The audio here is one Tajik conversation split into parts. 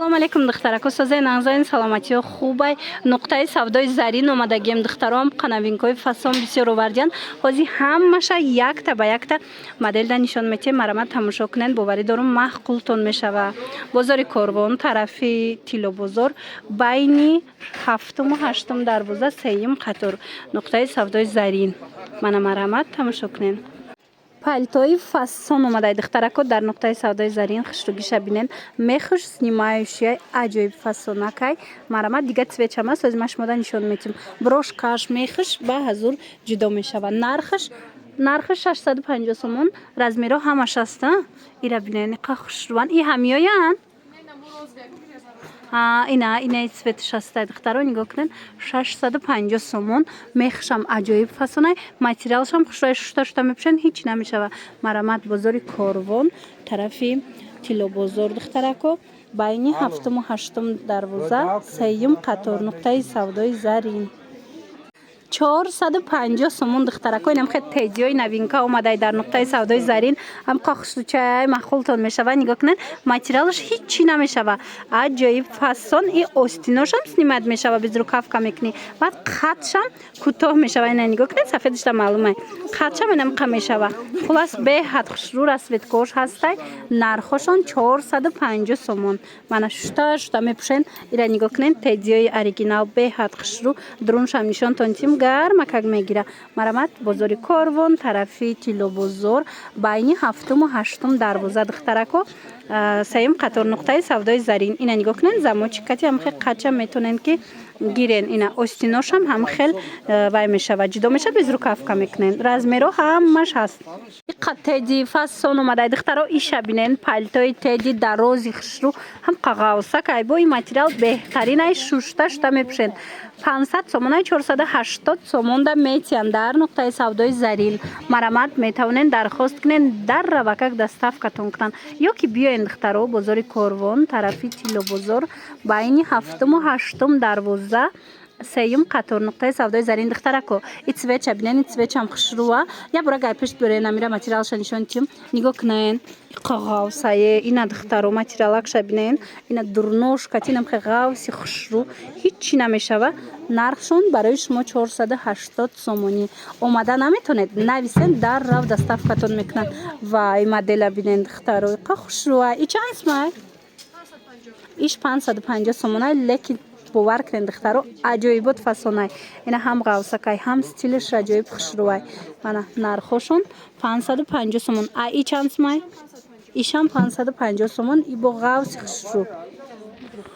салом алейкум духтарако созаи нағзоин саломатиё хубай нуқтаи савдои зарин омадагием духтаром қанавинкои фасон бисёр овардиян ҳозир ҳамаша якта ба якта моделда нишон метиҳем марама тамошо кунед боварӣ дорум маҳқултон мешава бозори корвон тарафи тиллобозор байни 7-ум 8-ум дарвоза 3-ум қатор нуқтаи савдои зарин мана марҳамат тамошо кунед пальтои фасон омадаи духтарако дар нуқтаи савдои зарин хушругиша бинен мехуш снимающая аҷоиб фасонакай марама дига цветчам аст озима шумода нишон метим брошкаш мехуш ба ҳазур ҷудо мешава нархш 650 сомон размеро ҳамаш аст ира бинен иқа хушруван и ҳамёян ина цветш астаи духтаро нигоҳ кунед 650 сомон мехушам аҷоиб фасонай материалшам хушрӯи шушта мепӯшен ҳеҷ намешава марҳамат бозори корвон тарафи тиллобозор духтарако байни 7-ум 8-ум дарвоза 3-ум қатор нуқтаи савдои зарин 450 сомон духтарако инам хеле тезиёи новинка омадай дар нуқтаи савдои зарин ҳамқа хушручаи махултон мешава нигоҳ кунед материалш ҳичи намешава аҷоиб фасон и остиношам снимат мешава без рукавка мекунӣ баъд қатшам кӯтоҳ мешава ина нигоҳ кунед сафедашда маълуме қатшам инамқа мешава хулас беҳад хушрӯ расветкош ҳастай нархошон 450 сомон мана шушта мепӯшен ира нигоҳ кунед тезиёи оригинал беҳад хушрӯ друншам нишонтон тим гарма как мегира марҳамат бозори корвон тарафи тиллобозор байни 7-ум 8-ум дарвоза духтарако 3-ум қатор нуқтаи савдои зарин ина нигоҳ кунед замочкати ҳам хел қатча метонен ки гирен ина остиношам ҳам хел вай мешава ҷудо мешава без рукавка мекунен размеро ҳамаш ҳаст иқа теди фасон омадай духтаро иша бинен пальтои теди дарози хушрӯ ҳам қағавсакай бо ин материал беҳтаринай шушта мепӯшен 500 сомонай 480 сомонда метиян дар нуқтаи савдои зарин марҳамат метавонен дархост кунен даррава как доставкатон кунанд ё ки биёен духтаро бозори корвон тарафи тиллобозор байни 7-ум 8-ум дарвоза 3-ум қатор нуқтаи савдои зарин духтарако и цветча бинен и цветчам хушрӯа я бора гайпешт берен амира материалша нишон тим нигоҳ кунен қағавсае ина духтаро материалакша бинен ина дурношкати инам қағавси хушрӯ ҳичи намешава нархшон барои шумо 480 сомонӣ омада наметонед нависен даррав доставкатон мекунанд вай модела бинен духтаро иқа хушрӯа и чанд сомай иш 550 сомонай лекин бовар кунед духтаро аҷоибот фасонай ина ҳам ғавсакай ҳам стилиш аҷоиб хушрӯай мана нархошон 550 сомон и чанд сомай ишам 550 сомон и бо ғавси хушрӯ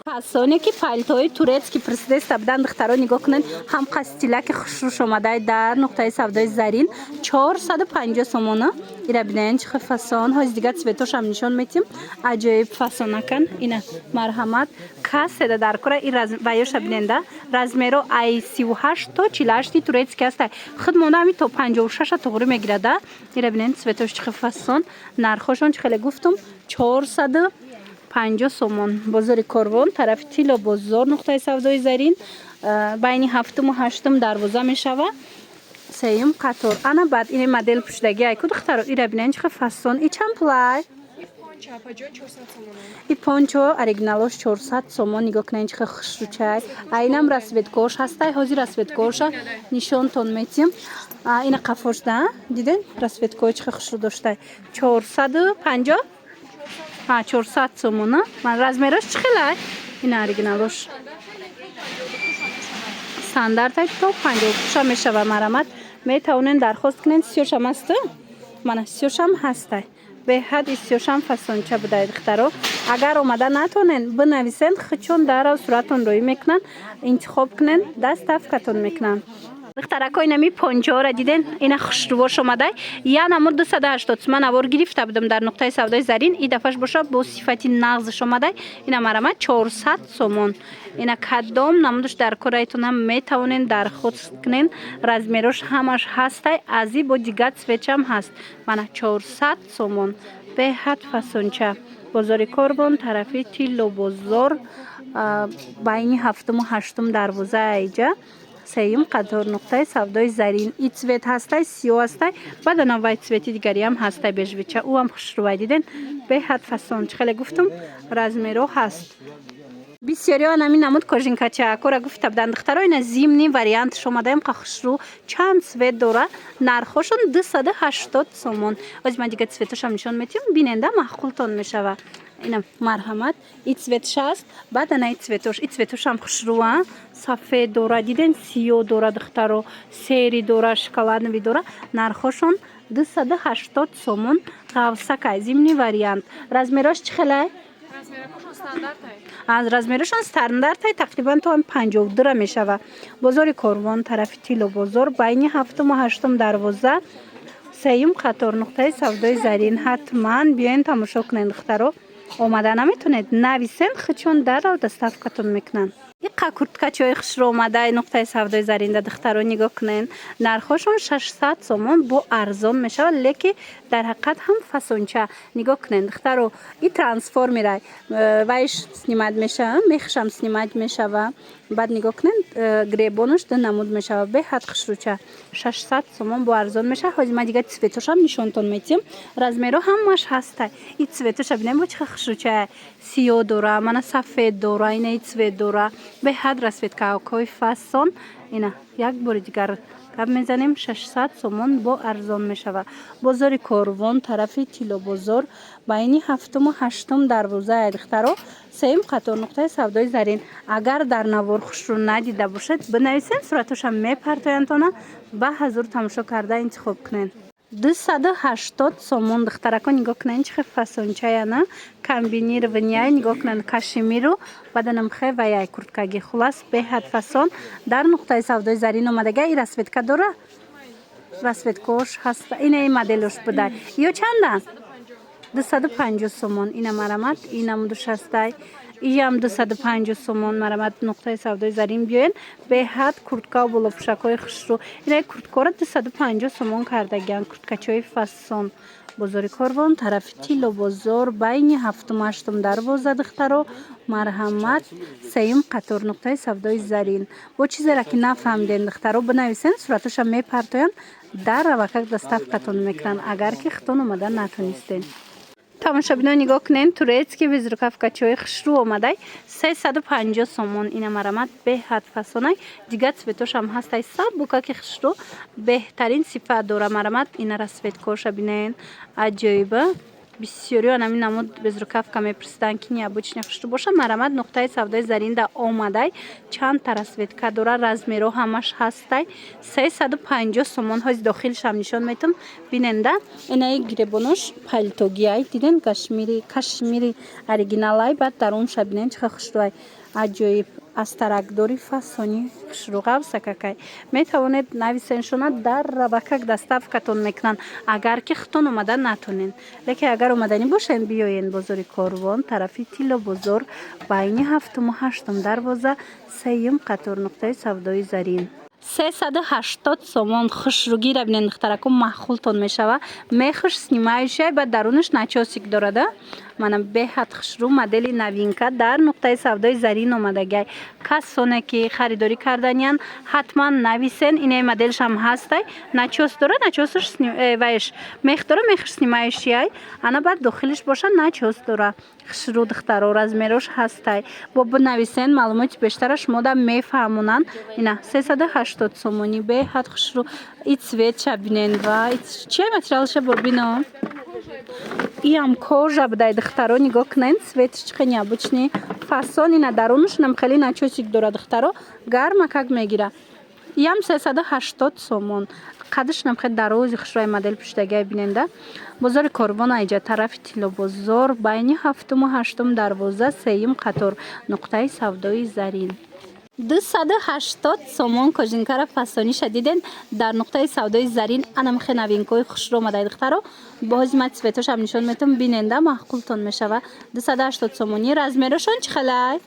фасоне ки пальтои турецки пресдеста будан духтаро нигоҳ кунед ҳамқа стилаки хушрӯш омадай дар нуқтаи савдои зарин 450 сомона ира бинен чихел фасон ҳози дига цветошам нишон метим аҷоиб фасонакан ина марҳамат каседа дар кора и ваёша биненда размеро ай 38 то 48 турецки астай худ монда ами то 56 тоғри мегирада ира бинен цветош чихел фасон нархошон чихеле гуфтум 450 сомон бозори корвон тарафи тиллобозор нуқтаи савдои зарин байни 7-ум 8-ум дарвоза мешава 3-ум қатор ана баъд ин модел пӯшидаги айку духтаро ира бинен чихел фасон и чанд пулай и пончо оригиналош 400 сомон нигоҳ кунед чихел хушрӯчай айнам расветкош ҳастай ҳозир расветкоша нишонтон метим ина қафошда диден расветкои чихел хушрӯ доштай 450 400 сомона ман размерош чихелай ина оригиналош стандартай то 50 мешава марҳамат метавонен дархост кунед сиёшам асту мана сиёшам ҳастай беҳад сиёшам фасонча будай духтаро агар омада натонен бинависен хучон дарав суратон роӣ мекунанд интихоб кунен доставкатон мекунанд духтарако инами пончоҳора диден ина хушрӯвош омадай я намо 280 сомон авор гирифта будам дар нуқтаи савдои зарин и дафъаш боша бо сифати нағзш омадай ина марҳамат 400 сомон ина кадом намудаш дар кораитонам метавонен дархост кунен размерош ҳамаш ҳастай ази бо дига цветчам ҳаст мана 400 сомон беҳад фасонча бозори корвон тарафи тиллобозор байни 7-ум 8-ум дарвоза айҷа 3-ум қатор нуқтаи савдои зарин и цвет ҳастай сиёҳ ҳастай баъданам вай цвети дигариам ҳастай бежвича ӯам хушрӯвай диден беҳад фасон чихеле гуфтум размеро ҳаст бисёриён ҳамин намуд кожинкачаакора гуфта буданд духтаро ина зимни вариантш омадаем қахшру чанд цвет дора нархошон 280 сомон оз ма дига цветошам нишон метиҳам биненда маъқултон мешава ина марҳамат и цвет 60 баъд ана и цветошам хушрува сафед дора диден сиё дора духтаро сери дора шоколаднови дора нархошон 280 сомон ғавсакай зимни вариант размерош чӣ хелай аз размерашон стандартай тақрибан то 52 мешава бозори корвон тарафи тилу бозор байни 7 ва 8 дарвоза сеюм қатор нуқтаи савдои зарин ҳатман биёин тамошо кунед духтаро омада наметонед нависен хичон дарав доставкатон мекунанд иқа курткачаҳои хушро омадаи нуқтаи савдои заринда духтаро нигоҳ кунед нархошон 600 сомон бо арзон мешавад леки дар ҳақиқат ҳам фасонча нигоҳ кунед духтаро и трансформерай вайш снимать мешава мехшам снимать мешава баъд нигоҳ кунед гребонуш ду намуд мешава беҳад хушруча 600 сомон бо арзон мешава ҳозир ма дига цветошам нишонтон метиҳам размеро ҳамаш ҳастай и цветоша бинем бо чиха хушруча сиё дора мана сафед дора ина и цвет дора беҳад расветкаҳои фасон ина як бори дигар гап мезанем 600 сомон бо арзон мешава бозори корвон тарафи тило бозор байни 7 ва 8 дарвозаи духтаро сеюм қатор нуқтаи савдои зарин агар дар навор хушрӯ надида бошед бинависен суратошам мепартояндтона ба ҳазур тамошо карда интихоб кунед 280 сомон духтаракон нигоҳ кунед чихе фасончаяна комбинированияй нигоҳ кунед кашемиру баданам хе ва яй курткаги хулас беҳад фасон дар нуқтаи савдои зарин омадага и расветка дора расветкош ҳаста ина и моделош будай ё чанда 250 сомон ина марамат инамудуш ҳастай иям 250 сомон марамат нуқтаи савдои зарин биёен беҳад куртка болопӯшакҳои хушрӯ ина курткора 250 сомон кардагиан курткачаҳои фасон бозори корвон тарафи тило бозор байни 7-8 дарвоза духтаро марҳамат сеюм қатор нуқтаи савдои зарин бо чизера ки нафаҳмиден духтаро бинависен суратоша мепартоянд дар равакак доставкатон мекунанд агар ки хитон омада натонистен тамошобинон нигоҳ кунед турецкий безрукавкачаҳои хушрӯ омадай 350 сомон ина марамат беҳад фасонай дига цветошам ҳастай сабукаки хушрӯ беҳтарин сифат дора марамат ина расветкоша бинен аҷоиба бисёриён ҳамин намуд безрукавка мепурсиданд ки необычне хушрӯ боша марамат нуқтаи савдои заринда омадай чандта расветка дора размеро ҳамаш ҳастай 350 сомон ҳози дохилшам нишон метам биненда инаи гребонош палтогиай диден кашмири оригиналай баъд дарунша бинен чиха хушрӯай аҷоиб астаракдори фасони хушрӯғавсакакай метавонед нависеншона дар равакак доставкатон мекунанд агар ки хитон омада натонен леки агар омаданӣ бошен биёен бозори корвон тарафи тило бозор байни 7 ва 8 дарвоза сеюм қатор нуқтаи савдои зарин 380 сомон хушрӯгира бинен духтаракон маъқултон мешава мехуш снимающай ба дарунаш начосик дорада мана беҳад хушрӯ модели новинка дар нуқтаи савдои зарин омадагай касоне ки харидорӣ карданиян ҳатман нависен инаи моделшам ҳастай начос дора начосаш ваеш мех дора мехуш снимающай ана баъд дохилиш боша начос дора хушрӯ духтаро размерош ҳастай бо бинависен маълумоти бештара шумода мефаҳмонанд ина 380 сомонӣ беҳад хушрӯ и цветша бинен ва чия материалша бобино иам кожа будай духтаро нигоҳ кунед цветш чихе необычный фасон ина дарунашонам хеле начосик дора духтаро гарма как мегира иам 380 сомон қадашонам хеле дарози хушрӯи модел пӯшидагиай биненда бозори корвон айҷа тарафи тило бозор байни 7 ва 8 дарвоза сеюм қатор нуқтаи савдои зарин 280 сомон кожинкара фасониша диден дар нуқтаи савдои зарин анамхе новинкаҳои хушрӯ омадаи духтаро бози ма цветошам нишон метам биненда маъқултон мешава 280 сомонӣ размерошон чӣ хелай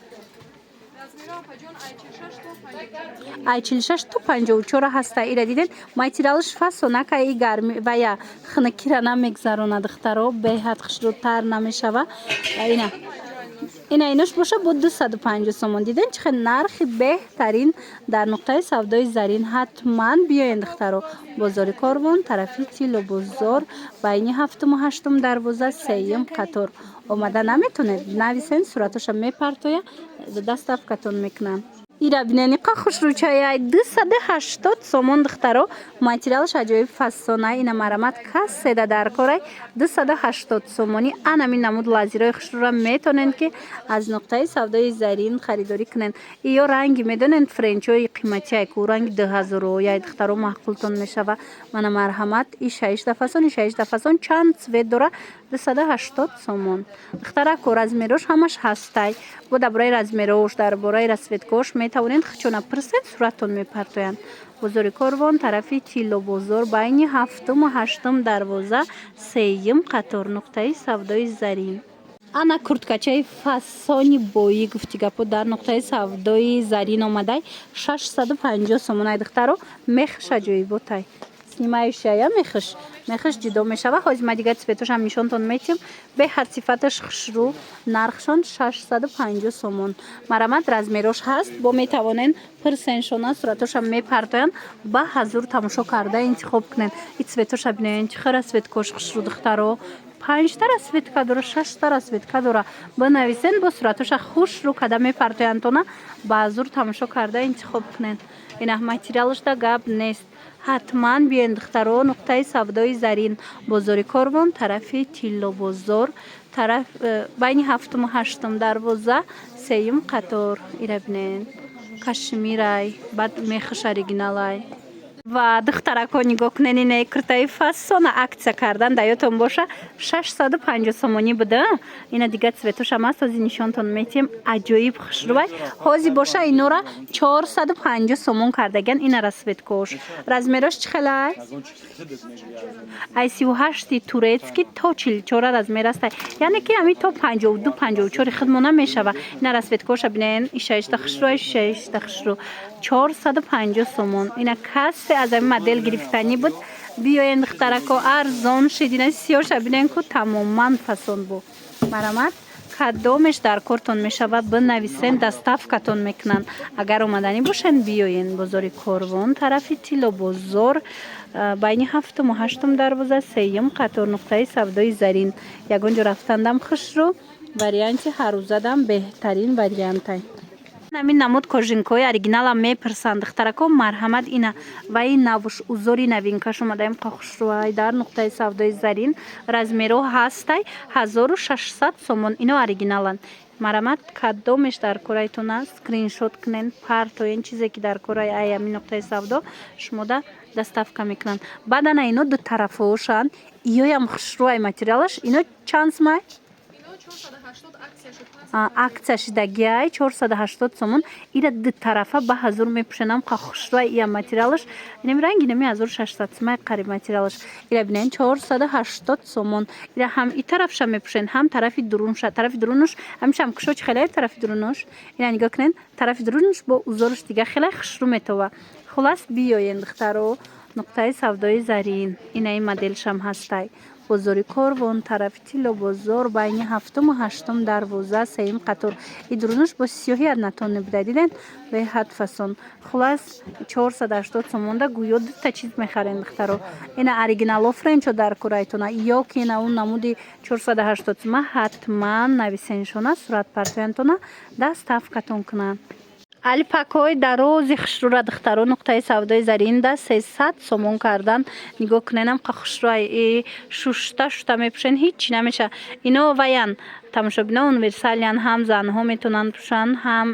ай46 то 54 ҳаста ира диден материалш фасонакаи гарми ва я хунукира намегзарона духтаро беҳад хушрӯтар намешава ина اینش باشه با 250 سومون. دیدین چه نرخ بهترین در نقطه سودای زرین. حتما بیاین دخترو بازار کاروان طرفی تیلو بازار بین هفتم و هشتم دروازه سیم قطار اومده نمیتونه نویسین صورتش میپرتویا دست افکتون میکنن. ایرا بیننی که خوش رو چای 280 سومون دخترو ماتریالش عجایب فسانه اینا مرامت کس سده در کاره 280 سومونی انمی نمود لازیرای خوش رو میتونن که از نقطه سودای زرین خریداری کنن. ایو رنگی میدونن فرنچوی قیمتی های که رنگ 2000 یا دخترو معقولتون میشوه. من مرحمت ای 6 دفعه چند سوید داره 280 سومون. دختره که رزمیروش همش هستای بوده برای رزمیروش در برای رسویدکوش میتوانید خچونه پرسید صورتون میپرتوین. بزرگ کاروان طرفی تیلو بزر بین هفتم و هشتم دروازه سیم قطار نقطه سودای زرین. انا کورتکچه فسانی بویی گفتی گپو در نقطه سودای زرین آمده 650 سومون. دخترو مخش جوی بوتای سیمایش یا مخش جدا میشه و خواهد ما دیگه سپیتوش هم نشانتون میتیم به هر صفتش خشرو نرخشان 650 سومون. مرامت رزمیروش هست با میتوانین پرسنشونا صورتش هم میپرتوین با حضور تماشا کرده انتخاب کنین. این سپیتوش بینین چه خیره سپیت کش خشرو دخترو 5 تا سویت کدوره 6 تا سویت کدوره بنویسین با صورتش خوش رو کدام میپرتوین تونا با حضور تماشا کرده انتخاب کنین. این ماتریالش دا گپ نیست. حتما بیاین دخترو نقطه سودای زرین بازار کاروان طرفی تیلو بازار طرف بین هفتم و هشتم دروازه سیم قطار ایره بینین کشمیرای بعد میخش اوریجینالای و دخترکو نگاه کنین اینه کرتای فسانه اکسیا کردن دایتون باشه 650 سومونی بوده. اینا دیگه سویتوش هم هست از نشانتون میتیم عجایب خوشروی خوزی باشه اینا را 450 سومون کردگن. اینا را سویت کوش رزمیروش چه خلای ای 38 تورецکی تا 44 رزمیر است یعنی که همین تا 52 54 خدمونه میشوه. اینا را سویت کوش ببینین ایشش تخشروی 6 تخشرو 450 سومون. اینا کس از این مدل گرفتنی بود بیاین دخترکو ارزان شدین سیاش ببینین که تماما فسون بود. مرامت کدامش در کارتون میشود بنویسین دستافکتون میکنن. اگر اومدنی باشین بیاین بازار کاروان طرفی تیلو بازار بین هفتم و هشتم دروازه سیم قطار نقطه سودای زرین. یگونجا رفتندم خوش رو وریانت هر روز زدم بهترین وریانت نمین نمود کوژینکوی اوریجینال هم میپرسند دخترکو مرحمت اینا و این نوش اوزوری نوینکش اومدیم خوش رو در نقطه سودای زرین رزمیرو هستای 1600 سومون. اینا اوریجینالن. مرحمت کدامش در کورایتون است اسکرین شات کنین پرتوین چیزی که در کورای ایامی نقطه سودا شما دا دستافکا میکنن. بعدن اینو دو طرفوشان ایو هم خوش رو ماتریالش اینو چند مای акцияш дагиай 480 сомон ира ду тарафа ба ҳазур мепӯшанам хушрӯи ия материалаш инами ранги инами 1600 сомон қариб материалаш ира бинен 480 сомон ира ҳам и тарафша мепӯшен ҳам тарафи дурунша тарафи дурунуш ҳамишам кушоч хеле тарафи дурунуш ира нигоҳ кунен тарафи дурунуш бо узоруш дига хеле хушрӯ метова. хулас биёен духтаро нуқтаи савдои зарин инаи моделшам ҳастай بازار کاروان طرف تیلو بازار بین هفتم و هشتم دروازه سیم قطار ایدرونش با سیاهی از نتون نبوده دیدن به حد فسان. خلاص 480 سومون ده گویا دو تا چیز میخرین دخترو. اینا اوریجینال فرنچو در کورایتونه یا که اینا اون نمودی 480 سومون حتما نویسنشونه صورت پرتوینتونه دست افکتون کنن. الپاکای دروز خشرو دخترو نقطه سودای زرین ده 300 سومون کردن. نگاه کننم خشروی شوشتا میپوشن هیچی نمیشه. اینو ویان تماشا بینه اونورسالیان هم زنها میتونن پوشن هم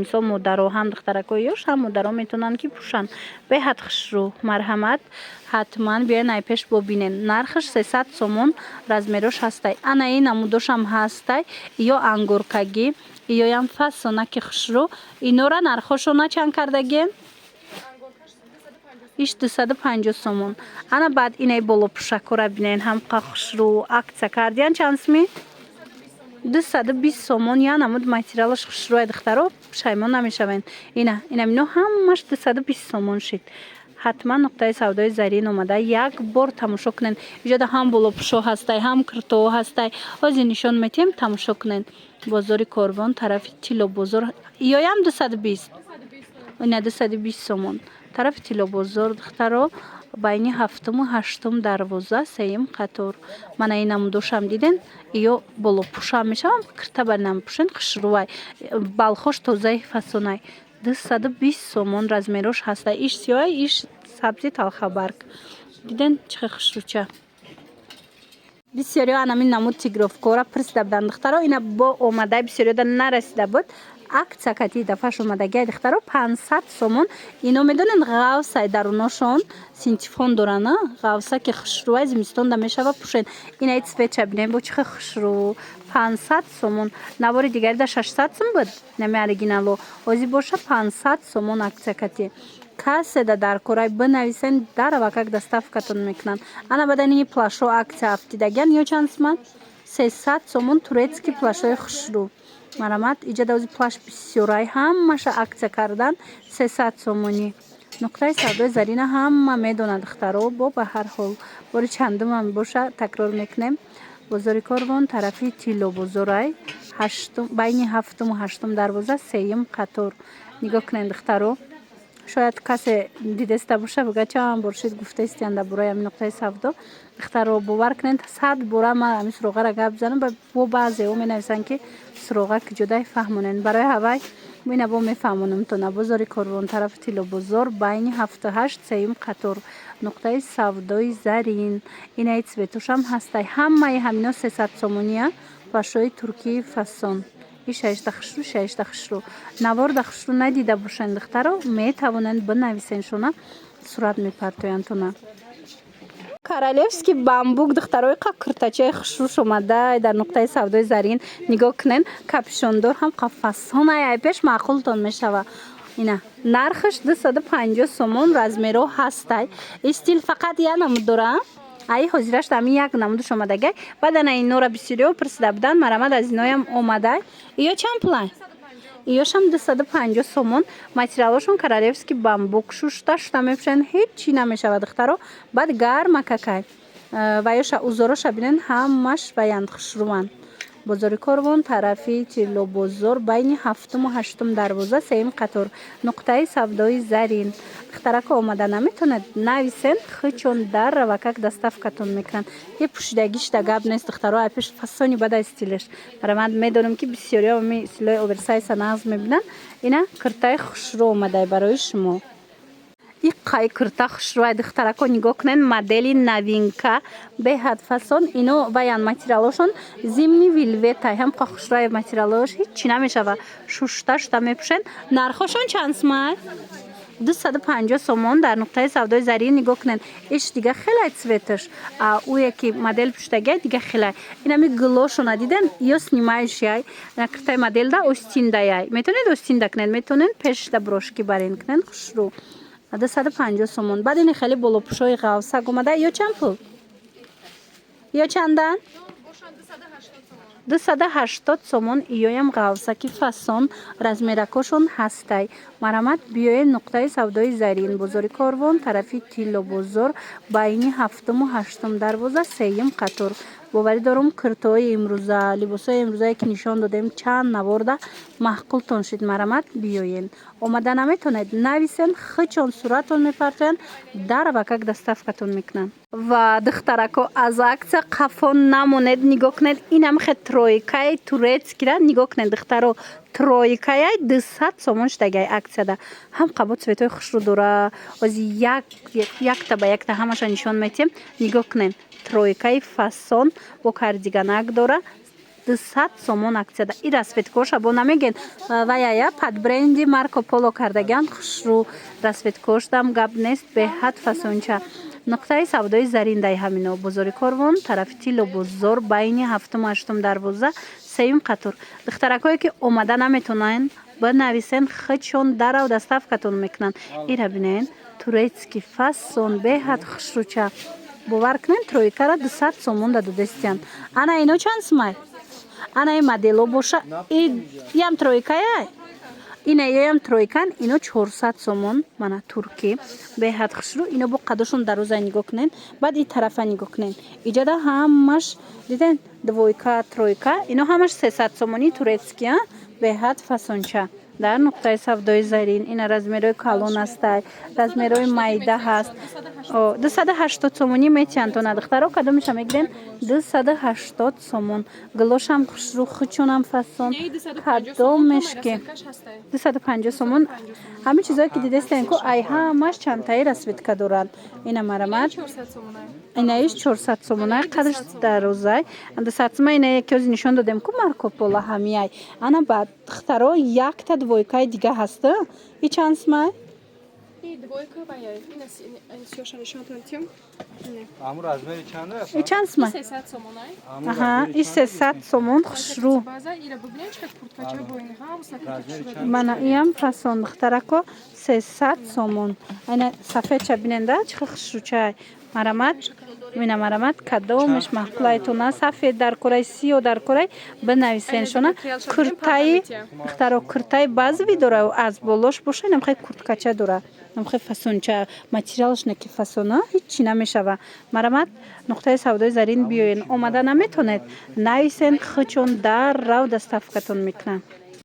مثلا مادرها هم دخترکویش هم مادرها میتونن که پوشن به حد خشرو. مرحمت حتما بیاین ایپش ببینین. نرخش 300 سومون رزمیروش هستای. انا این نمودش هم هستای یا انگورکگی یا هم فسانه که خشرو اینو را نرخشونا چند کردگین؟ ایش 250 سومون. انا بعد اینای بالا پوشکو را بینین هم خشرو اکسیا کردین چند سمی؟ 220 سومون یا نمود ماتریالش خشروی دخترو پشیمان نمیشوین. اینو همش 220 سومون شد. حتما نقطه سودای زرین اومده یک بار تماشا کنین. اینجا هم بالا پوشو هستای هم کرتو هستای از نشان میتیم تماشا کنین. бозори Корвон, тарафи Тило бозор. Иёям 220. Ина 220 сомон. Тарафи Тило бозор духтаро байни ҳафтуму ҳаштум дарвоза сеюм қатор. Мана инам душам диден, иё боло пушам мешавам, кирта барнам пушен хишрувай. Балхош тозаи фасонай. 220 сомон размерош ҳаста. Иш сиёй, иш сабзи талхабарг. Диден чихе хишруча. Бисёриё анамин намуд тигровкора пирсида буданд духтаро. Ина бо омадай бисёриёда нарасида буд. Акция кати дафаш омадагиай духтаро 500 сомон. Ино медонен ғавсай даруношон синтифон дорана. Ғавса ки хишрувай зимистонда мешава пушен. Инаи цвеча бинем бо чихе хишру 500 сомон. Навори дигари да 600 сом буд. Нами оригинало. Ози боша 500 сомон акция кати. Касе да дар корай бинависен дарава как доставкатон мекунанд. Ана бадани плашо акция афтидагиан ё чанд сомон? 300 сомон турецки плашои хушру. Марамат иҷада ози плаш бисёрай ҳамаша акция кардан 300 сомонӣ. Нуқтаи савдои зарина ҳама медонад духтаро. Бо ба ҳар ҳол бори чандумам боша такрор мекунем. бозори Корвон, тарафи Тило бозорай байни ҳафтуму ҳаштум дарвоза сеюм қатор. Нигоҳ кунед духтаро. Шояд касе дидеста боша бигӯяд чанд бор шуд гуфтаистиан дар бораи ҳамин нуқтаи савдо. Духтаро бовар кунед 100 бора ман ҳамин суроғара гап занам. Бо баъзеҳо менависанд ки суроға ки ҷудай фаҳмонен. Барои ҳавай ина бо мефаҳмонамтона. бозори Корвон, тарафи Тило бозор байни 7-8 сеюм қатор. нуқтаи савдои зарин. Инаи цветушам ҳастай. Ҳамаи ҳамино 300 сомония. плашои туркии фасон. шашта хишру. Навор да хишру надида бошанд духтаро метавонанд бинависен шуна сурат мепартояндтона. Королевский бамбук духтарои қа куртачаи хишруш омада дар нуқтаи савдои зарин. Нигоҳ кунен капшондор ҳам қа фасонай ай пеш маъқултон мешава. Ина нархаш 250 сомон размеро ҳастай. Стил фақат я намуд дора. Ай ҳозираш дами як намудуш омадагай. Баъдана инора бисёриё пирсида буданд. Марамад аз иноям омадай. Иё чанд пулай? Иёшам 250 сомон. Материалошон королевский бамбук. Шушта мепушанд. Ҳеҷ чӣ намешавад духтаро. Баъд гарма какай. Ва ёша узороша бинен ҳамаш ваянд хушруванд. бозори Корвон, тарафи Тило бозор байни 7-8 дарвоза сеюм қатор. нуқтаи савдои зарин. духтарако омада наметонад нависен хичон даррава как доставкатон мекунанд. Ё пушидагишда гап нест духтаро. Ай пеш фасони бада стилеш. Марамад медонам ки бисёриё ми стилои оверсайз нағз мебинанд. Ина куртаи хушру омадай барои шумо. И қай курта хушрувай духтарако нигоҳ кунен модели новинка беҳад фасон. Ино ваян материалошон зимни вилветай. ҳам қа хушрувай материалош ҳеҷ чӣ намешава. шушта мепушен. Нархошон чанд сомай? 250 сомон дар нуқтаи савдои зарин. нигоҳ кунен иш дига хелай цветаш. А уе ки модель пуштагиай дига хелай. Инами глошона диден ё снимаешяй. На куртаи модель да остиндаяй. Метонед остинда кунед. Метонед пешда брошки барин кунед хушру. 250 сомон. Баъд ин хеле болопушои ғавса омада. Ё чанд пул? Ё чандан? 280 сомон. иёям ғавсаки фасон размеракошон ҳастай. марамад биёен нуқтаи савдои зарин. бозори Корвон, тарафи Тило бозор байни 7-8 дарвоза сеюм қатор. боварӣ дорум куртои имрӯза, либосои имрӯзае ки нишон додем чанд наворда маҳқултон шуд. марамад биёен. омада наметонед нависен хичон суратон мепартоянд. дарва как доставкатон мекунанд. ва духтарако аз акция қафон намонед. нигоҳ кунед инам хе тройкаи турецкира. нигоҳ кунед духтаро тройкаяй 200 сомон шудагай акцияда. ҳам қабо цветои хушру дора. ози якта ба якта ҳамаша нишон метем. нигоҳ кунед тройкаи фасон бо кардиганак дора. 200 сомон акцияда. И расветкоша бо намеген ваяя падбренди Марко Поло кардаган хушру. расветкош дам гап нест беҳад фасонча. нуқтаи савдои зарин дай ҳамино. бозори Корвон, тарафи Тило бозор байни 7-8 дарвоза сеюм қатор. духтаракое ки омада наметонанд бинависен хичон дарав доставкатон мекунанд. ира бинен турецки фасон беҳад хушруча. бовар кунен тройкара 200 сомон да додестиянд. ана ино чанд сомай? ана ин модело боша ям тройкаяй. Инаям тройкан, ино 400 сомон, мана турки. Беҳад хушрӯ, ино бо қадошон дароза нигоҳ кунед. Баъд ин тарафа нигоҳ кунед. Иҷода ҳамаш диден двойка, тройка, ино ҳамаш 300 сомони турецкия. Беҳад фасонча. Дар нуқтаи савдои зарин, ина размерои калон астай, размерои майда ҳаст. 280 сомонӣ метиҳанд то надухтаро кадомиша мегирен 280 сомон. Гилошам хушрӯ, хучунам фасон. Кадомешки 250 сомон. Ҳамин чизое ки дидестен ку ай ҳамаш чантаи расветка доранд. Ина марамад. Инаиш 400 сомонай қадрш дарозай. 200 сомон ина яке ози нишон додем ку Марко Поло ҳамияй. Ана баъд духтаро якта двойкаи дига ҳаста. И чанд сомай? Двойка баяй. Ин сиёша нишон додем. Амур размери чанд аст? И чанд сомай? 300 сомонай. Аҳа, и 300 сомон хушрӯ. База ира бубинчка курткача боин ҳам сакача. Мана иам фасон духтарако 300 сомон. Айна сафедча биненда чиха хушрӯчай. Марамад. Мина марамад кадомеш маҳқулайтона сафед дар кораи сиё дар кораи бинависен шона куртаи духтаро куртаи баъзви дора аз болош боша намхай курткача дора. Намхай фасонча материалш неки фасона ҳичи намешава. Марамад нуқтаи савдои зарин биёен омада наметонед. Нависен хучон даррав даставкатон мекунанд.